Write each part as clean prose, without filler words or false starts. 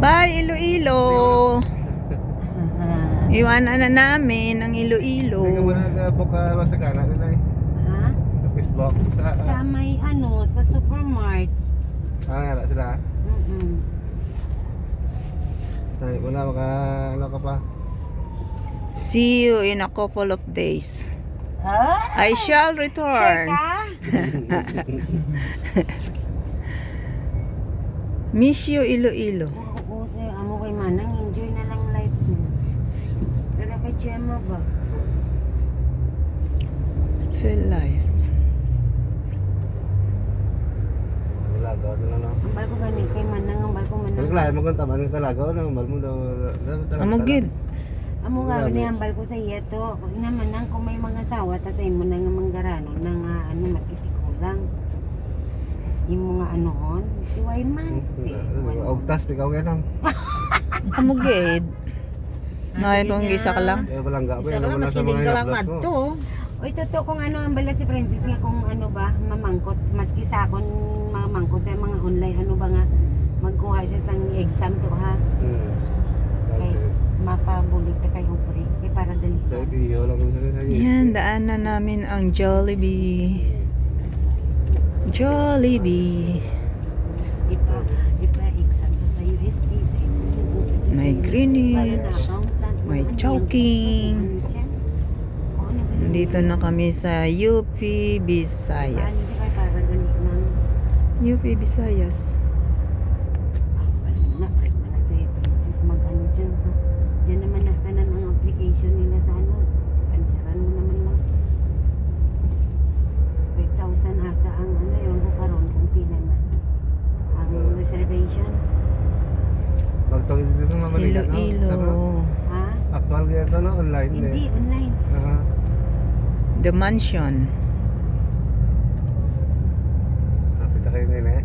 Bye, Iloilo! Iwanan na namin ang Iloilo. Hindi ka mo nag-book sa gana nila eh. Ha? Sa Facebook. Sa may sa supermart. Nga sila. Tayo mo na, ano ka pa. See you in a couple of days. Ah? I shall Sure return. ka? Miss you, Iloilo. Oo, amo kay Manang, enjoy na lang life mo. Pero kay Gemma ba? Feel life. Lagaw na lang. Ang bal ko gani kay Manang, ang bal ko Manang. Kaya mo kung taman ka lagaw na, mal mo daw. Amagid. Amo nga ni ang bal ko sa iya to. Kung ina Manang kung may mga sawa ta sa imo na nga manggarano na nga mas kitikulang. Imo nga anohon, siway man. Ogtas, pikaw ganang. Amagid. Ngayon kung isa ka lang. Kaya balangga pa Isa yun. ka lang, maskinig ka lang madto. Oy, totoo kung ano ang bala si Francis nga kung ano ba, mamangkot, maski sa akon mamangkot yung mga online, ano ba nga, magkuha siya sang exam to ha. Kay mapabulig ta kay upre, kay para dali Kaya lang. iyo lang sa Yan, daanan namin ang Jollibee. Jollibee. Ipa exam sa UST sa imo. May Greenwich. May Chowking. Dito na kami sa UP Visayas. Para dali lang. UP Visayas. Na si Francis mag-ano dyan sa dyan naman natanan ang application nila sa ano. Answeran mo naman lang. 5,000 ata ang ano yung karon kung pila na ang reservation. Magtawid dito ng Manila. Iloilo. Ha? Actual ganito no, online Hindi, eh. online. The Mansion. Kapit na kayo nila eh.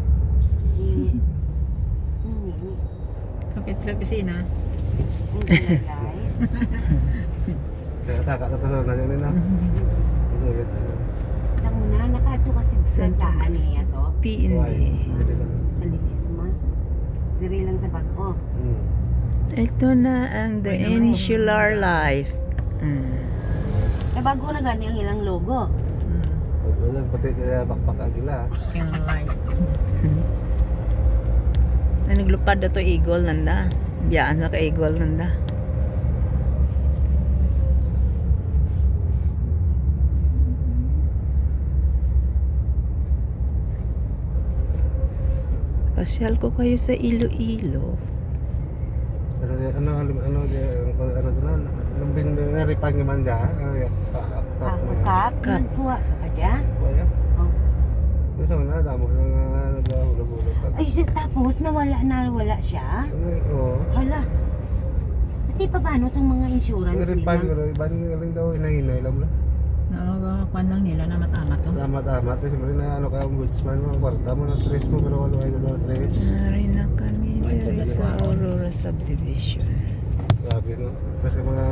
Kapit sa opisina. Hindi live. Kaya saka na ito na yun na. Sa muna, nakato kasi sa daan niya to. PNB. Sa Lidisma. Diri lang sa Bago. Ito na ang The Insular Life. Bago na gani ang ilang logo. Wala pati kaya bakbaka gila. In life. Ay, naglupad na to Eagle nanda. Biyaan sa ka Eagle nanda. Pasyal ko kayo sa Iloilo. Ano doon nung binaripan naman dyan. Kap, kuha ka ka dyan? Kaya? Oh. Gusto mo na, damo nang nag-hulog-hulog. Ay, tapos nawala siya? Oo. Hala. Pati pa paano itong mga insurance Binaripan ko nila? rin, iba nila daw, hinahinay lang lang. Nakakakuan lang nila na matama to. Tama-tama, kasi mo rin na ano kaya ombudsman mo, kwarta mo ng 3 mo, pero wala kayo daw 3. Nari na kami diri sa Aurora Subdivision. Grabe no, kasi mga